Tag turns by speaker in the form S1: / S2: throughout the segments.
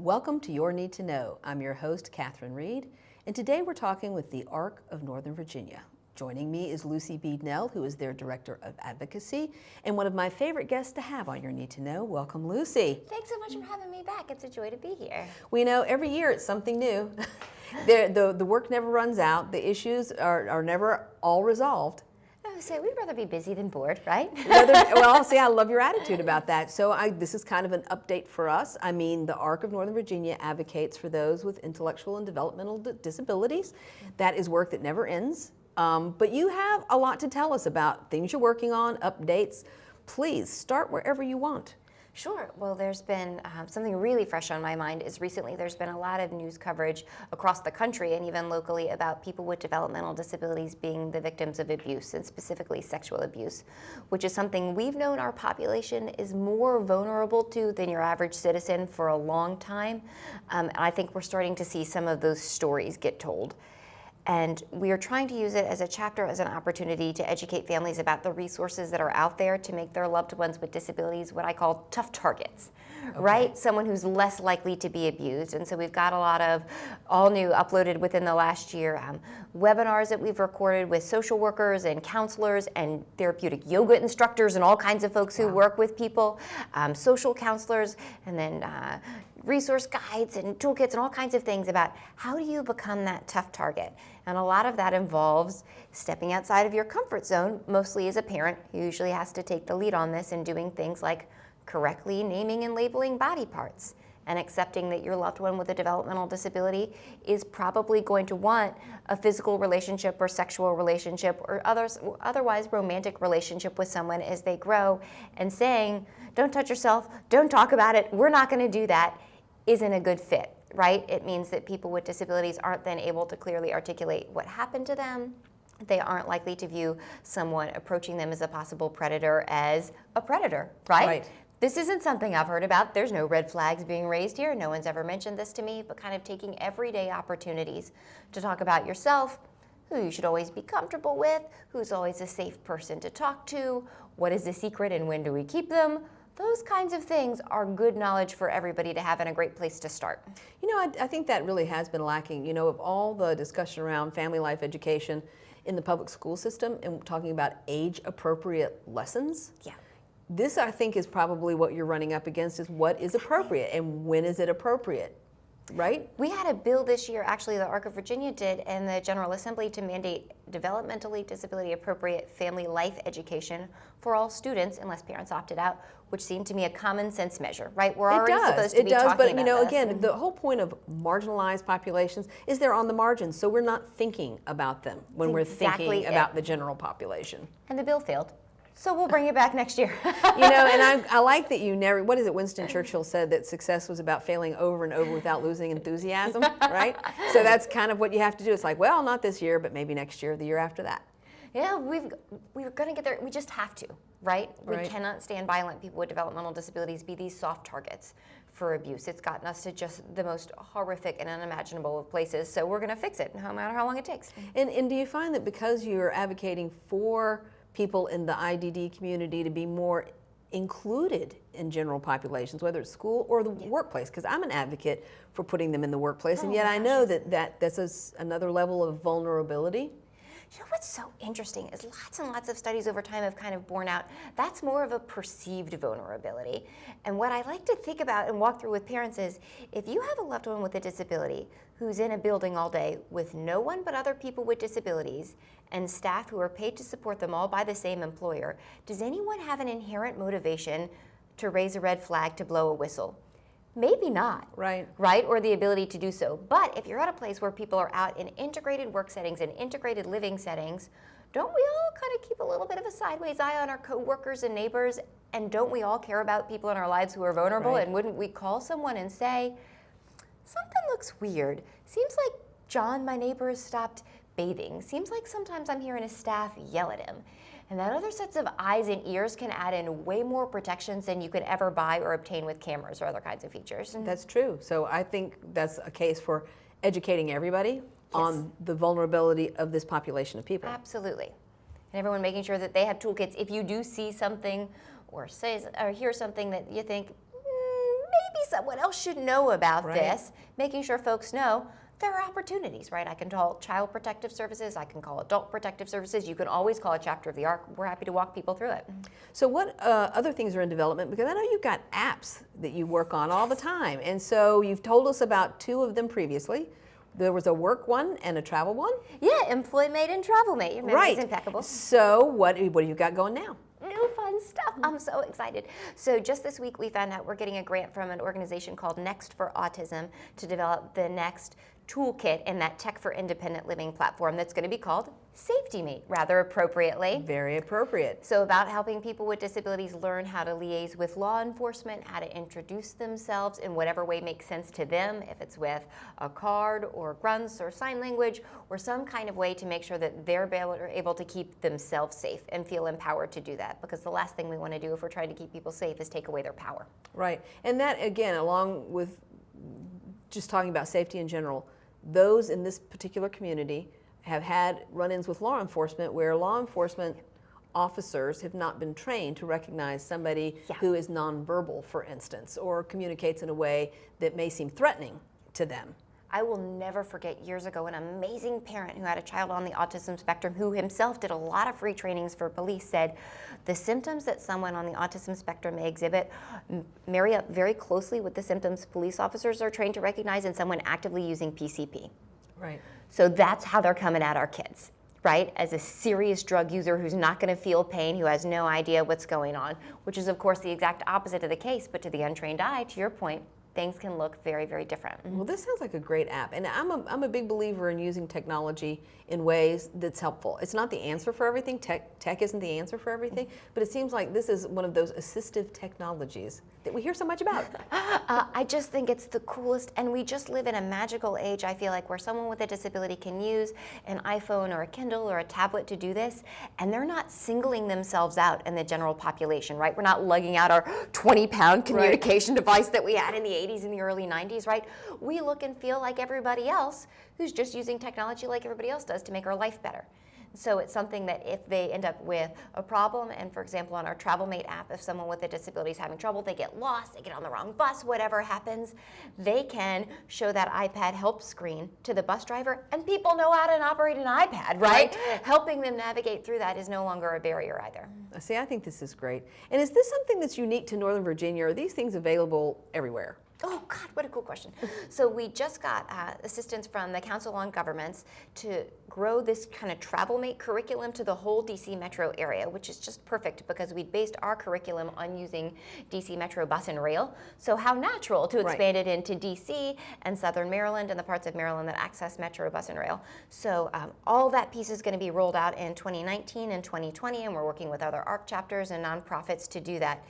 S1: Welcome to Your Need to Know. I'm your host, Catherine Reed, and today we're talking with the ARC of Northern Virginia. Joining me is Lucy Beadnell, who is their Director of Advocacy, and one of my favorite guests to have on Your Need to Know. Welcome, Lucy.
S2: Thanks so much for having me back. It's a joy to be here.
S1: We know every year it's something new. The work never runs out. The issues are never all resolved.
S2: So we'd rather be busy than bored, right?
S1: Well, see, I love your attitude about that. So this is kind of an update for us. I mean, the ARC of Northern Virginia advocates for those with intellectual and developmental disabilities. That is work that never ends. But you have a lot to tell us about things you're working on, updates. Please start wherever you want.
S2: Sure. Well, there's been something really fresh on my mind is recently there's been a lot of news coverage across the country and even locally about people with developmental disabilities being the victims of abuse, and specifically sexual abuse, which is something we've known our population is more vulnerable to than your average citizen for a long time. And I think we're starting to see some of those stories get told. And we are trying to use it as a chapter, as an opportunity to educate families about the resources that are out there to make their loved ones with disabilities what I call tough targets, right? Someone who's less likely to be abused. And so we've got a lot of all new uploaded within the last year webinars that we've recorded with social workers and counselors and therapeutic yoga instructors and all kinds of folks who work with people, social counselors, and then resource guides and toolkits and all kinds of things about how do you become that tough target. And a lot of that involves stepping outside of your comfort zone, mostly as a parent who usually has to take the lead on this, and doing things like correctly naming and labeling body parts and accepting that your loved one with a developmental disability is probably going to want a physical relationship or sexual relationship or otherwise romantic relationship with someone as they grow, and saying, don't touch yourself, don't talk about it, we're not going to do that, isn't a good fit, right? It means that people with disabilities aren't then able to clearly articulate what happened to them. They aren't likely to view someone approaching them as a possible predator as a predator, right? This isn't something I've heard about. There's no red flags being raised here. No one's ever mentioned this to me, but kind of taking everyday opportunities to talk about yourself, who you should always be comfortable with, who's always a safe person to talk to, what is the secret and when do we keep them. Those kinds of things are good knowledge for everybody to have and a great place to start.
S1: You know, I think that really has been lacking. You know, of all the discussion around family life education in the public school system and talking about age-appropriate lessons, this I think is probably what you're running up against, is what is appropriate and when is it appropriate, right?
S2: We had a bill this year, actually the ARC of Virginia did, and the General Assembly to mandate developmentally disability appropriate family life education for all students unless parents opted out, which seemed to me a common sense measure, right? We're already supposed to be talking about this.
S1: But you know, again, the whole point of marginalized populations is they're on the margins, so we're not thinking about them when we're thinking about the general population.
S2: And the bill failed. So we'll bring it back next year.
S1: You know, and I like that you never, what is it, Winston Churchill said that success was about failing over and over without losing enthusiasm, right? So that's kind of what you have to do. It's like, well, not this year, but maybe next year, the year after that.
S2: Yeah, we're going to get there. We just have to, right? We cannot stand by and let people with developmental disabilities be these soft targets for abuse. It's gotten us to just the most horrific and unimaginable of places. So we're going to fix it, no matter how long it takes.
S1: And do you find that because you're advocating for people in the IDD community to be more included in general populations, whether it's school or the workplace, because I'm an advocate for putting them in the workplace, and yet I know that this is another level of vulnerability.
S2: You know what's so interesting is lots and lots of studies over time have kind of borne out that's more of a perceived vulnerability. And what I like to think about and walk through with parents is, if you have a loved one with a disability who's in a building all day with no one but other people with disabilities and staff who are paid to support them all by the same employer, does anyone have an inherent motivation to raise a red flag, to blow a whistle? Maybe not, right? Or the ability to do so. But if you're at a place where people are out in integrated work settings and integrated living settings, don't we all kind of keep a little bit of a sideways eye on our coworkers and neighbors? And don't we all care about people in our lives who are vulnerable? And wouldn't we call someone and say, something looks weird. Seems like John, my neighbor, has stopped bathing. Seems like sometimes I'm hearing his staff yell at him. And that other sets of eyes and ears can add in way more protections than you could ever buy or obtain with cameras or other kinds of features.
S1: That's true. So I think that's a case for educating everybody on the vulnerability of this population of people.
S2: Absolutely. And everyone making sure that they have toolkits. If you do see something or hear something that you think, maybe someone else should know about
S1: Right.
S2: this, making sure folks know there are opportunities, right? I can call Child Protective Services, I can call Adult Protective Services, you can always call a chapter of the ARC. We're happy to walk people through it.
S1: So what other things are in development? Because I know you've got apps that you work on all the time. And so you've told us about 2 of them previously. There was a work one and a travel one.
S2: Yeah, EmployMate and TravelMate. Your memory is impeccable.
S1: So what have you got going now?
S2: New fun stuff. I'm so excited. So just this week we found out we're getting a grant from an organization called Next for Autism to develop the next toolkit in that Tech for Independent Living platform that's going to be called SafetyMate, rather appropriately.
S1: Very appropriate.
S2: So about helping people with disabilities learn how to liaise with law enforcement, how to introduce themselves in whatever way makes sense to them, if it's with a card or grunts or sign language or some kind of way to make sure that they're able to keep themselves safe and feel empowered to do that. Because the last thing we want to do if we're trying to keep people safe is take away their power.
S1: Right. And that, again, along with just talking about safety in general, those in this particular community have had run-ins with law enforcement where law enforcement officers have not been trained to recognize somebody who is nonverbal, for instance, or communicates in a way that may seem threatening to them.
S2: I will never forget years ago an amazing parent who had a child on the autism spectrum who himself did a lot of free trainings for police said the symptoms that someone on the autism spectrum may exhibit marry up very closely with the symptoms police officers are trained to recognize in someone actively using PCP.
S1: Right.
S2: So that's how they're coming at our kids, right? As a serious drug user who's not going to feel pain, who has no idea what's going on, which is of course the exact opposite of the case, but to the untrained eye, to your point, things can look very, very different.
S1: Well, this sounds like a great app, and I'm a big believer in using technology in ways that's helpful. It's not the answer for everything. Tech isn't the answer for everything, but it seems like this is one of those assistive technologies that we hear so much about.
S2: I just think it's the coolest, and we just live in a magical age, I feel like, where someone with a disability can use an iPhone or a Kindle or a tablet to do this, and they're not singling themselves out in the general population, right? We're not lugging out our 20-pound communication device that we had in the 80s and the early 90s, right? We look and feel like everybody else who's just using technology like everybody else does to make our life better. So it's something that if they end up with a problem, and for example on our TravelMate app, if someone with a disability is having trouble, they get lost, they get on the wrong bus, whatever happens, they can show that iPad help screen to the bus driver, and people know how to operate an iPad, right? Helping them navigate through that is no longer a barrier either.
S1: See, I think this is great. And is this something that's unique to Northern Virginia, or are these things available everywhere?
S2: Oh God, what a cool question. So we just got assistance from the Council on Governments to grow this kind of TravelMate curriculum to the whole DC metro area, which is just perfect because we based our curriculum on using DC Metro bus and rail. So how natural to expand it into DC and Southern Maryland and the parts of Maryland that access Metro bus and rail. So all that piece is going to be rolled out in 2019 and 2020, and we're working with other ARC chapters and nonprofits to do that.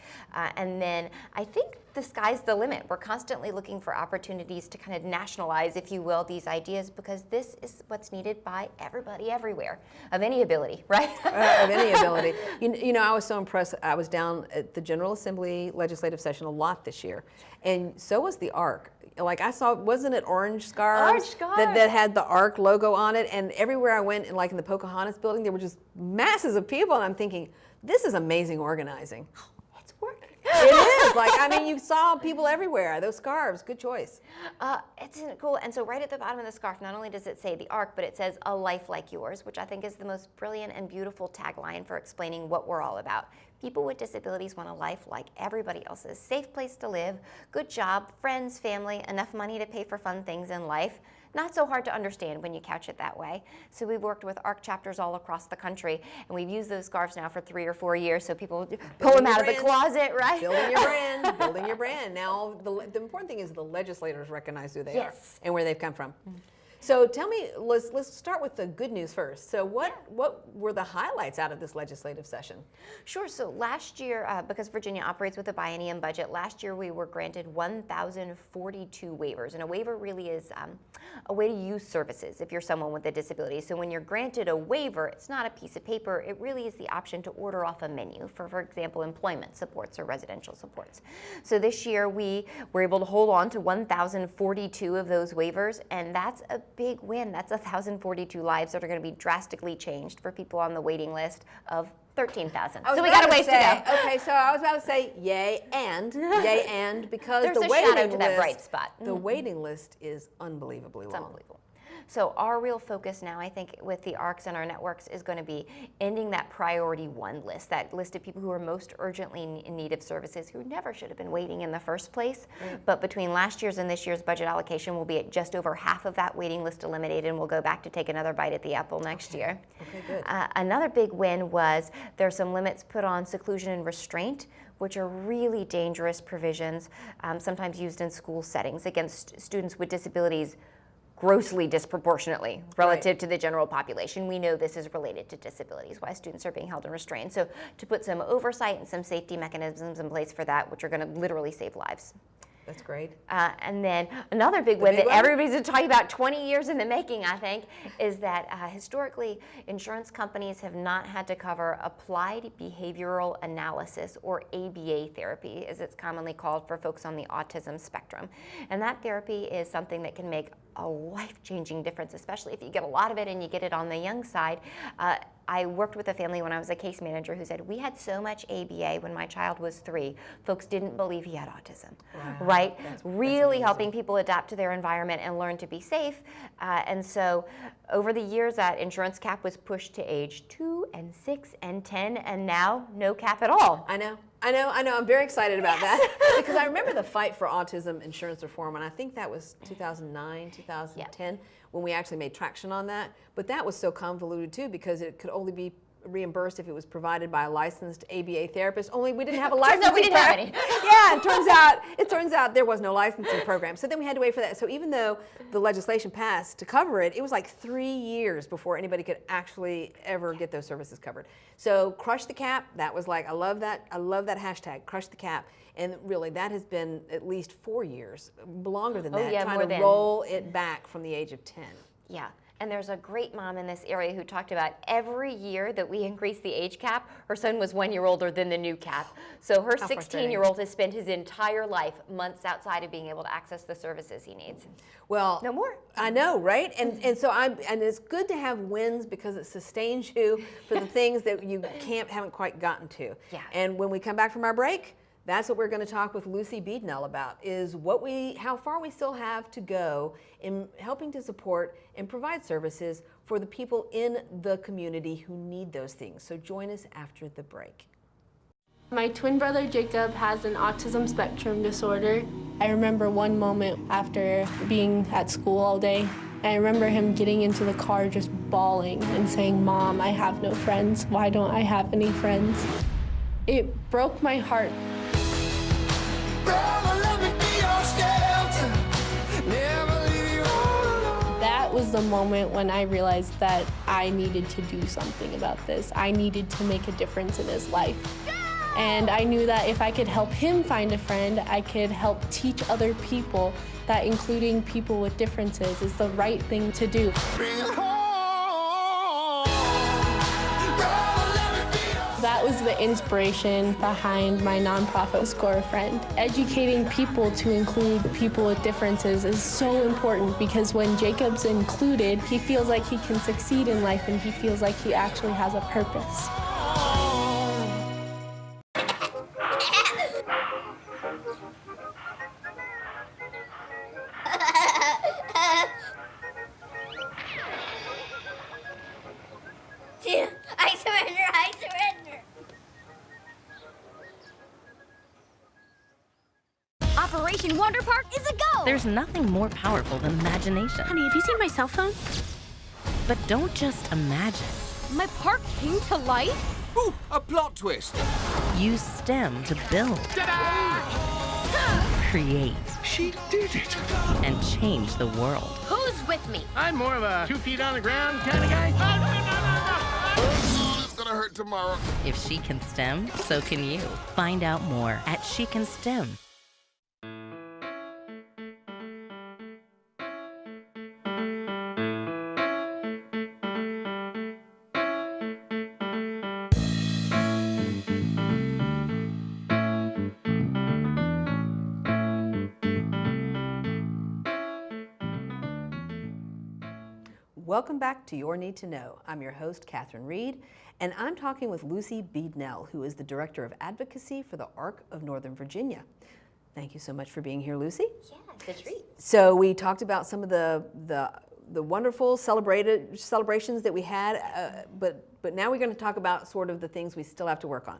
S2: And then I think the sky's the limit. We're constantly looking for opportunities to kind of nationalize, if you will, these ideas, because this is what's needed by everybody everywhere of any ability, right?
S1: Of any ability. You know, I was so impressed. I was down at the General Assembly legislative session a lot this year, and so was the ARC. Like I saw, wasn't it orange scarves, that had the ARC logo on it? And everywhere I went, like in the Pocahontas building, there were just masses of people, and I'm thinking, this is amazing organizing.
S2: It's working.
S1: It is. Like, I mean, you saw people everywhere. Those scarves, good choice.
S2: Isn't it cool? And so right at the bottom of the scarf, not only does it say the ARC, but it says a life like yours, which I think is the most brilliant and beautiful tagline for explaining what we're all about. People with disabilities want a life like everybody else's. Safe place to live, good job, friends, family, enough money to pay for fun things in life. Not so hard to understand when you couch it that way. So we've worked with ARC chapters all across the country, and we've used those scarves now for 3 or 4 years, so people pull them out of the closet, right?
S1: Building your brand, building your brand. Now, the important thing is the legislators recognize who they are and where they've come from. So tell me, let's start with the good news first. So what were the highlights out of this legislative session?
S2: Sure. So last year, because Virginia operates with a biennium budget, last year we were granted 1,042 waivers. And a waiver really is a way to use services if you're someone with a disability. So when you're granted a waiver, it's not a piece of paper. It really is the option to order off a menu for example, employment supports or residential supports. So this year we were able to hold on to 1,042 of those waivers, and that's a big win. That's 1,042 lives that are going to be drastically changed for people on the waiting list of 13,000.
S1: I was
S2: So we got a
S1: about
S2: ways to
S1: say-
S2: go.
S1: Okay, so I was about to say yay and because
S2: There's
S1: the
S2: a
S1: waiting
S2: shadow to
S1: list,
S2: that bright spot.
S1: the waiting list is unbelievably
S2: It's
S1: long.
S2: unbelievable. So our real focus now, I think, with the ARCs and our networks is going to be ending that priority 1 list, that list of people who are most urgently in need of services who never should have been waiting in the first place. Right. But between last year's and this year's budget allocation, we'll be at just over half of that waiting list eliminated, and we'll go back to take another bite at the apple next year.
S1: Okay, good.
S2: Another big win was there are some limits put on seclusion and restraint, which are really dangerous provisions, sometimes used in school settings against students with disabilities grossly disproportionately relative to the general population. We know this is related to disabilities, why students are being held and restrained. So to put some oversight and some safety mechanisms in place for that, which are going to literally save lives.
S1: That's great.
S2: And then another big win that everybody's been talking about 20 years in the making, I think, is that historically, insurance companies have not had to cover applied behavioral analysis, or ABA therapy, as it's commonly called for folks on the autism spectrum. And that therapy is something that can make a life-changing difference, especially if you get a lot of it and you get it on the young side. I worked with a family when I was a case manager who said, we had so much ABA when my child was 3, folks didn't believe he had autism, right? That's really helping people adapt to their environment and learn to be safe. And so over the years, that insurance cap was pushed to age 2 and 6 and 10, and now no cap at all.
S1: I know. I'm very excited about that because I remember the fight for autism insurance reform, and I think that was 2009, 2010 when we actually made traction on that. But that was so convoluted too because it could only be reimbursed if it was provided by a licensed ABA therapist. Only we didn't have a licensing
S2: we didn't have any.
S1: Yeah, it turns out there was no licensing program. So then we had to wait for that. So even though the legislation passed to cover it, it was like 3 years before anybody could actually ever get those services covered. So crush the cap, that was like, I love that hashtag, crush the cap. And really that has been at least 4 years, longer than that, trying to roll it back from the age of 10.
S2: Yeah. And there's a great mom in this area who talked about every year that we increased the age cap, her son was 1 year older than the new cap. So her 16-year-old has spent his entire life months outside of being able to access the services he needs.
S1: Well,
S2: no more.
S1: I know, right? And so and it's good to have wins because it sustains you for the things that you haven't quite gotten to.
S2: Yeah.
S1: And when we come back from our break, that's what we're going to talk with Lucy Beadnell about, is how far we still have to go in helping to support and provide services for the people in the community who need those things. So join us after the break.
S3: My twin brother Jacob has an autism spectrum disorder. I remember one moment after being at school all day. I remember him getting into the car just bawling and saying, "Mom, I have no friends. Why don't I have any friends?" It broke my heart. That was the moment when I realized that I needed to do something about this. I needed to make a difference in his life. And I knew that if I could help him find a friend, I could help teach other people that including people with differences is the right thing to do. That was the inspiration behind my nonprofit, Score a Friend. Educating people to include people with differences is so important because when Jacob's included, he feels like he can succeed in life and he feels like he actually has a purpose.
S4: I surrender. Operation Wonder Park is a go!
S5: There's nothing more powerful than imagination.
S4: Honey, have you seen my cell phone?
S5: But don't just imagine.
S4: My park came to life?
S6: Ooh, a plot twist.
S5: Use STEM to build, create,
S6: She did it.
S5: and change the world.
S4: Who's with me?
S7: I'm more of a 2 feet on the ground kind of guy.
S6: It's gonna hurt tomorrow.
S5: If she can STEM, so can you. Find out more at She Can STEM.
S1: Welcome back to Your Need to Know. I'm your host, Catherine Reed, and I'm talking with Lucy Beadnell, who is the Director of Advocacy for the ARC of Northern Virginia. Thank you so much for being here, Lucy.
S2: Yeah, it's a treat.
S1: So we talked about some of the wonderful celebrations that we had, but now we're going to talk about sort of the things we still have to work on.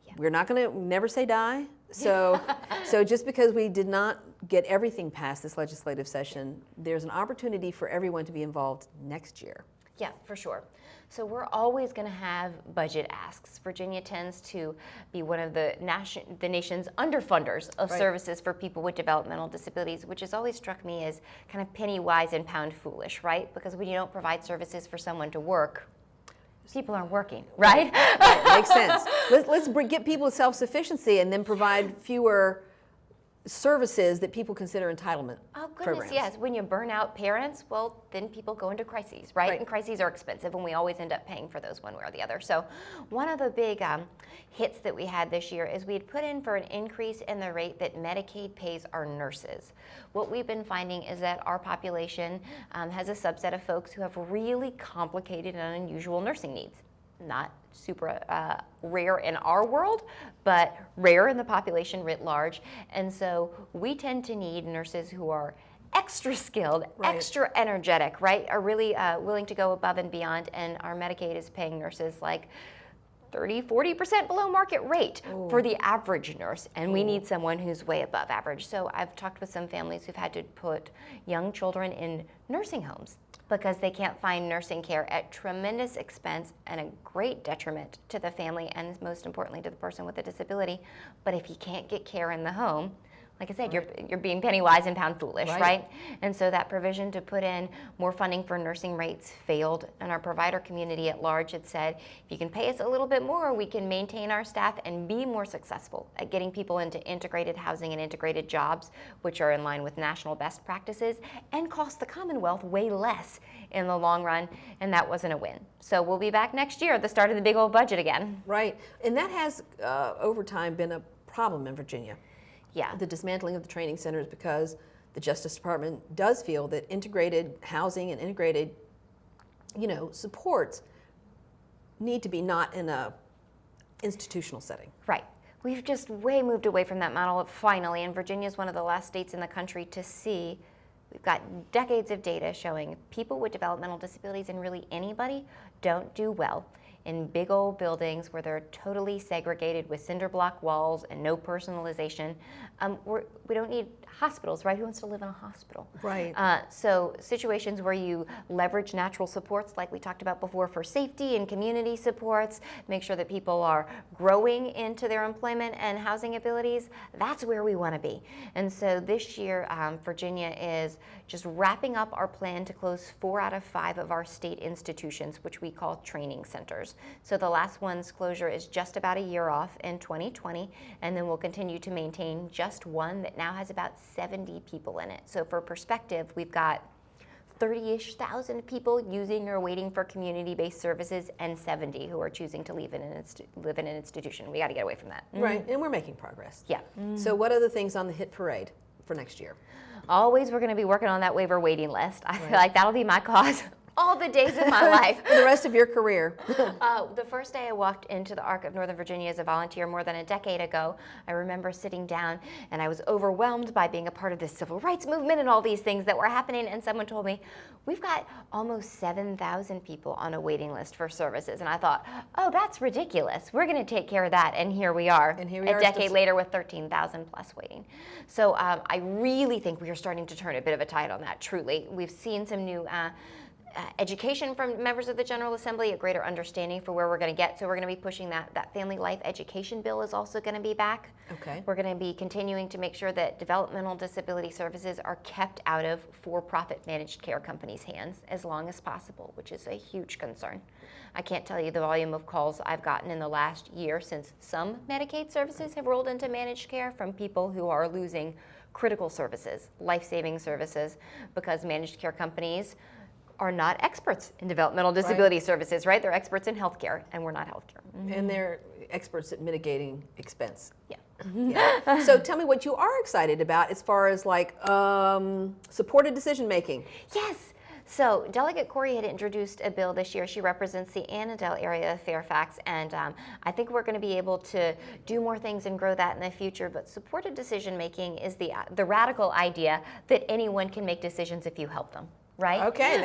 S1: Yeah. We're not going to never say die. So, so just because we did not get everything passed this legislative session, there's an opportunity for everyone to be involved next year.
S2: Yeah, for sure. So we're always going to have budget asks. Virginia tends to be one of the nation's underfunders of services for people with developmental disabilities, which has always struck me as kind of penny wise and pound foolish, right? Because when you don't provide services for someone to work, people aren't working, right?
S1: Right, makes sense. Let's get people to self-sufficiency and then provide fewer services that people consider entitlement programs.
S2: Yes. When you burn out parents, well, then people go into crises, right? And crises are expensive, and we always end up paying for those one way or the other. So one of the big hits that we had this year is we had put in for an increase in the rate that Medicaid pays our nurses. What we've been finding is that our population has a subset of folks who have really complicated and unusual nursing needs. Not super rare in our world, but rare in the population writ large. And so we tend to need nurses who are extra skilled, extra energetic, right? Are really willing to go above and beyond. And our Medicaid is paying nurses like 30-40% below market rate for the average nurse, and we need someone who's way above average. So I've talked with some families who've had to put young children in nursing homes because they can't find nursing care at tremendous expense and a great detriment to the family and most importantly to the person with a disability. But if you can't get care in the home, like I said, you're being penny wise and pound foolish, right? And so that provision to put in more funding for nursing rates failed, and our provider community at large had said, if you can pay us a little bit more, we can maintain our staff and be more successful at getting people into integrated housing and integrated jobs, which are in line with national best practices and cost the Commonwealth way less in the long run, and that wasn't a win. So we'll be back next year at the start of the big old budget again.
S1: Right, and that has over time been a problem in Virginia.
S2: Yeah.
S1: The dismantling of the training centers, because the Justice Department does feel that integrated housing and integrated, supports need to be not in a institutional setting.
S2: Right. We've just way moved away from that model finally, and Virginia is one of the last states in the country to see. We've got decades of data showing people with developmental disabilities, and really anybody, don't do well in big old buildings where they're totally segregated with cinder block walls and no personalization. We don't need hospitals, right? Who wants to live in a hospital?
S1: Right.
S2: So situations where you leverage natural supports like we talked about before for safety and community supports, make sure that people are growing into their employment and housing abilities, that's where we want to be. And so this year, Virginia is just wrapping up our plan to close 4 out of 5 of our state institutions, which we call training centers. So the last one's closure is just about a year off in 2020, and then we'll continue to maintain just one that now has about 70 people in it. So for perspective, we've got 30-ish thousand people using or waiting for community-based services, and 70 who are choosing to live in an institution. We got to get away from that.
S1: Right, and we're making progress.
S2: Yeah.
S1: So what are the things on the hit parade for next year?
S2: Always we're going to be working on that waiver waiting list. I feel like that'll be my cause all the days of my life.
S1: For the rest of your career.
S2: The first day I walked into the ARC of Northern Virginia as a volunteer more than a decade ago, I remember sitting down and I was overwhelmed by being a part of this civil rights movement and all these things that were happening, and someone told me, we've got almost 7,000 people on a waiting list for services. And I thought, oh, that's ridiculous. We're going to take care of that, and here we are.
S1: And here we are
S2: a decade later with 13,000 plus waiting. So I really think we are starting to turn a bit of a tide on that, truly. We've seen some new education from members of the General Assembly, a greater understanding for where we're going to get. So we're going to be pushing that family life education bill is also going to be back.
S1: Okay.
S2: We're going to be continuing to make sure that developmental disability services are kept out of for-profit managed care companies' hands as long as possible, which is a huge concern. I can't tell you the volume of calls I've gotten in the last year since some Medicaid services have rolled into managed care from people who are losing critical services, life-saving services, because managed care companies are not experts in developmental disability services, right? They're experts in healthcare, and we're not healthcare.
S1: And they're experts at mitigating expense.
S2: Yeah.
S1: Yeah. So tell me what you are excited about as far as like supported decision making.
S2: Yes. So Delegate Corey had introduced a bill this year. She represents the Annandale area of Fairfax, and I think we're going to be able to do more things and grow that in the future. But supported decision making is the radical idea that anyone can make decisions if you help them, right?
S1: Okay,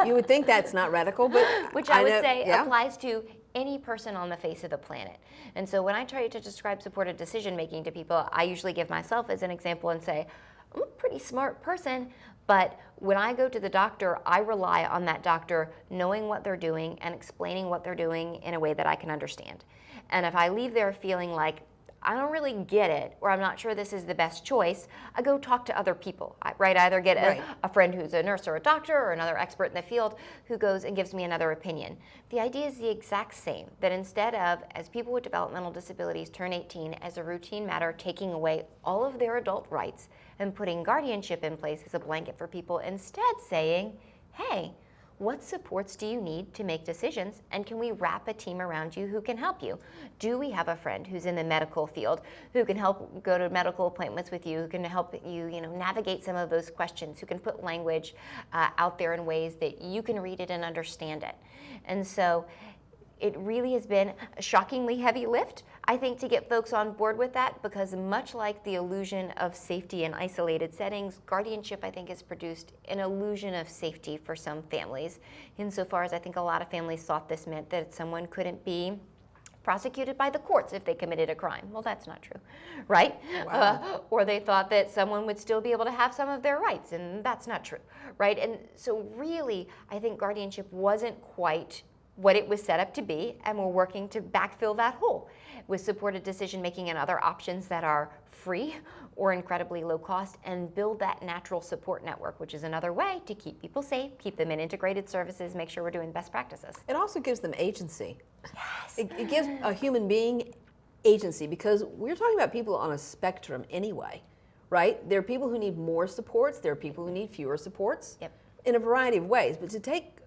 S1: you would think that's not radical, but
S2: Which I would
S1: know,
S2: say
S1: yeah.
S2: applies to any person on the face of the planet. And so when I try to describe supported decision making to people, I usually give myself as an example and say, I'm a pretty smart person, but when I go to the doctor, I rely on that doctor knowing what they're doing and explaining what they're doing in a way that I can understand. And if I leave there feeling like I don't really get it, or I'm not sure this is the best choice, I go talk to other people, right? I either get a friend who's a nurse or a doctor or another expert in the field who goes and gives me another opinion. The idea is the exact same, that instead of, as people with developmental disabilities turn 18, as a routine matter, taking away all of their adult rights and putting guardianship in place as a blanket for people, instead saying, hey, what supports do you need to make decisions, and can we wrap a team around you who can help you? Do we have a friend who's in the medical field who can help go to medical appointments with you, who can help you, navigate some of those questions, who can put language out there in ways that you can read it and understand it? And so it really has been a shockingly heavy lift, I think, to get folks on board with that, because much like the illusion of safety in isolated settings, guardianship, I think, has produced an illusion of safety for some families, insofar as I think a lot of families thought this meant that someone couldn't be prosecuted by the courts if they committed a crime. Well, that's not true, right?
S1: Wow.
S2: Or they thought that someone would still be able to have some of their rights, and that's not true, right? And so really, I think guardianship wasn't quite what it was set up to be, and we're working to backfill that hole with supported decision making and other options that are free or incredibly low cost, and build that natural support network, which is another way to keep people safe, keep them in integrated services, make sure we're doing best practices.
S1: It also gives them agency.
S2: Yes.
S1: It gives a human being agency, because we're talking about people on a spectrum anyway, right? There are people who need more supports, there are people who need fewer supports,
S2: Yep.
S1: in a variety of ways. But to take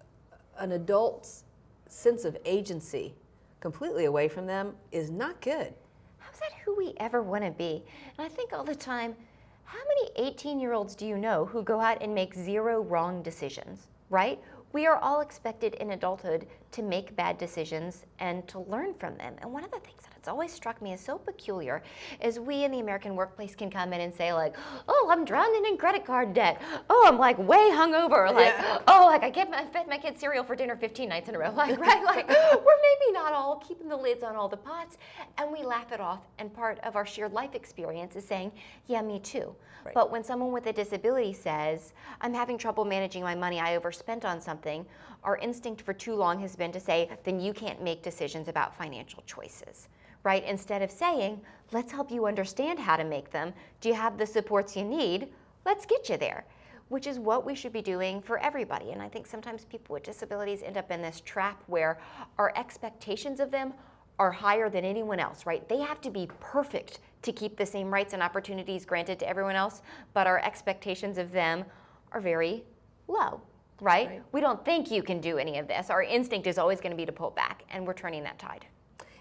S1: an adult's sense of agency completely away from them is not good.
S2: How's that who we ever want to be? And I think all the time, how many 18-year-olds do you know who go out and make 0 wrong decisions, right? We are all expected in adulthood to make bad decisions and to learn from them. And one of the things that has always struck me as so peculiar is we in the American workplace can come in and say like, oh, I'm drowning in credit card debt. Oh, I'm like way hungover. Like, oh, like I fed my kids cereal for dinner 15 nights in a row. Like, right? Like, we're maybe not all keeping the lids on all the pots, and we laugh it off. And part of our shared life experience is saying, yeah, me too.
S1: Right.
S2: But when someone with a disability says, I'm having trouble managing my money, I overspent on something, our instinct for too long has been to say, then you can't make decisions about financial choices, right? Instead of saying, let's help you understand how to make them. Do you have the supports you need? Let's get you there, which is what we should be doing for everybody. And I think sometimes people with disabilities end up in this trap where our expectations of them are higher than anyone else, right? They have to be perfect to keep the same rights and opportunities granted to everyone else, but our expectations of them are very low, right? We don't think you can do any of this. Our instinct is always going to be to pull back, and we're turning that tide.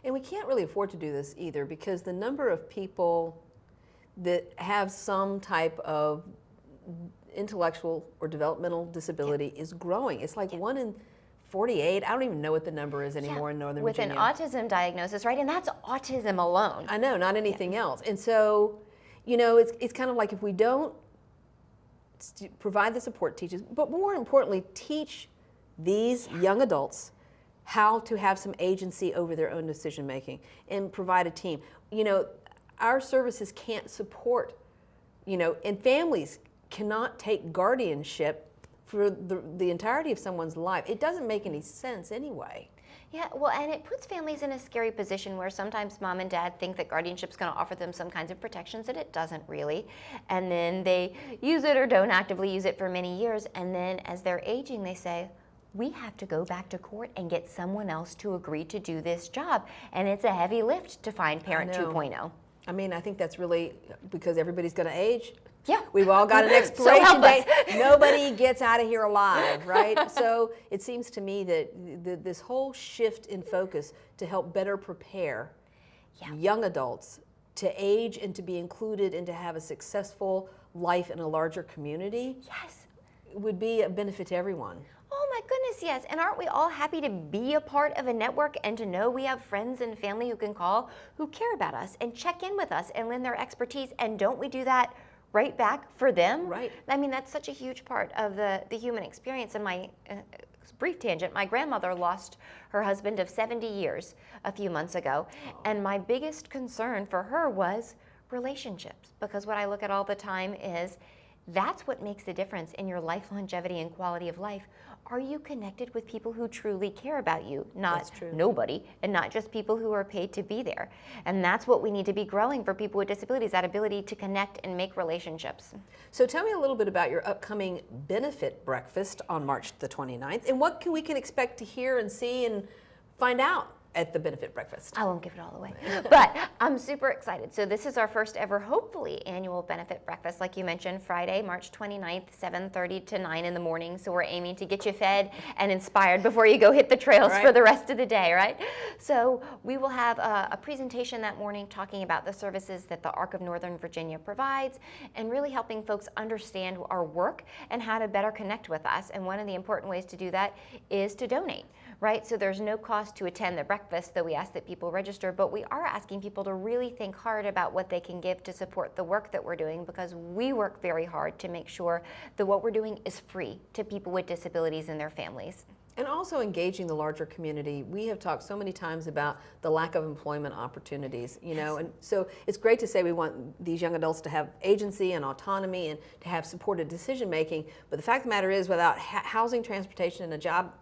S1: And we can't really afford to do this either, because the number of people that have some type of intellectual or developmental disability is growing. It's like 1 in 48. I don't even know what the number is anymore in Northern
S2: With
S1: Virginia.
S2: an autism diagnosis, right? And that's autism alone.
S1: I know, not anything else. And so, it's kind of like if we don't provide the support, teachers, but more importantly, teach these young adults how to have some agency over their own decision making and provide a team. Our services can't support, and families cannot take guardianship for the entirety of someone's life. It doesn't make any sense anyway.
S2: Yeah, well, and it puts families in a scary position where sometimes mom and dad think that guardianship's going to offer them some kinds of protections that it doesn't really. And then they use it or don't actively use it for many years. And then as they're aging, they say, we have to go back to court and get someone else to agree to do this job. And it's a heavy lift to find parent 2.0.
S1: I mean, I think that's really because everybody's going to age.
S2: Yeah.
S1: We've all got an
S2: So
S1: expiration
S2: help us.
S1: date. Nobody gets out of here alive, right? So it seems to me that this whole shift in focus to help better prepare young adults to age and to be included and to have a successful life in a larger community.
S2: Yes.
S1: would be a benefit to everyone.
S2: Oh my goodness, yes. And aren't we all happy to be a part of a network and to know we have friends and family who can call, who care about us and check in with us and lend their expertise? And don't we do that right back for them?
S1: Right.
S2: I mean, that's such a huge part of the human experience. And my brief tangent, my grandmother lost her husband of 70 years a few months ago. And my biggest concern for her was relationships, because what I look at all the time is that's what makes the difference in your life longevity and quality of life. Are you connected with people who truly care about you, not nobody, and not just people who are paid to be there? And that's what we need to be growing for people with disabilities, that ability to connect and make relationships.
S1: So tell me a little bit about your upcoming benefit breakfast on March the 29th, and what we can expect to hear and see and find out at the benefit breakfast.
S2: I won't give it all away, but I'm super excited. So this is our first ever, hopefully, annual benefit breakfast. Like you mentioned, Friday, March 29th, 7:30 to 9 in the morning. So we're aiming to get you fed and inspired before you go hit the trails for the rest of the day, right? So we will have a presentation that morning talking about the services that the ARC of Northern Virginia provides and really helping folks understand our work and how to better connect with us. And one of the important ways to do that is to donate, right? So there's no cost to attend the breakfast, though we ask that people register, but we are asking people to really think hard about what they can give to support the work that we're doing, because we work very hard to make sure that what we're doing is free to people with disabilities and their families.
S1: And also engaging the larger community. We have talked so many times about the lack of employment opportunities, you know, and so it's great to say we want these young adults to have agency and autonomy and to have supported decision making, but the fact of the matter is, without housing, transportation, and a job,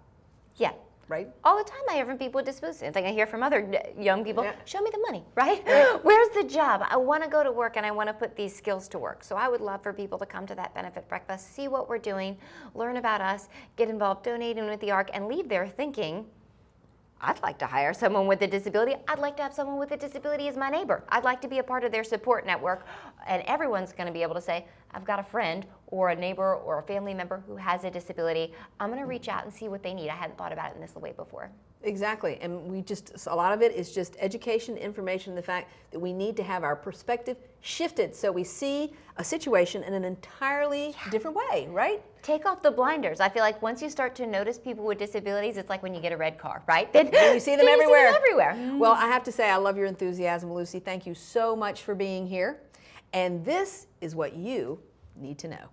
S1: right?
S2: All the time I hear from people with disabilities. I think I hear from other young people, show me the money, right?
S1: Right.
S2: Where's the job? I want to go to work and I want to put these skills to work. So I would love for people to come to that benefit breakfast, see what we're doing, learn about us, get involved donating with the ARC, and leave there thinking, I'd like to hire someone with a disability. I'd like to have someone with a disability as my neighbor. I'd like to be a part of their support network. And everyone's going to be able to say, I've got a friend or a neighbor or a family member who has a disability. I'm going to reach out and see what they need. I hadn't thought about it in this way before.
S1: Exactly, and a lot of it is just education, information, the fact that we need to have our perspective shifted so we see a situation in an entirely different way, right?
S2: Take off the blinders. I feel like once you start to notice people with disabilities, it's like when you get a red car, right?
S1: Then you see them everywhere.
S2: You see them everywhere.
S1: Well, I have to say, I love your enthusiasm, Lucy. Thank you so much for being here. And this is what you need to know.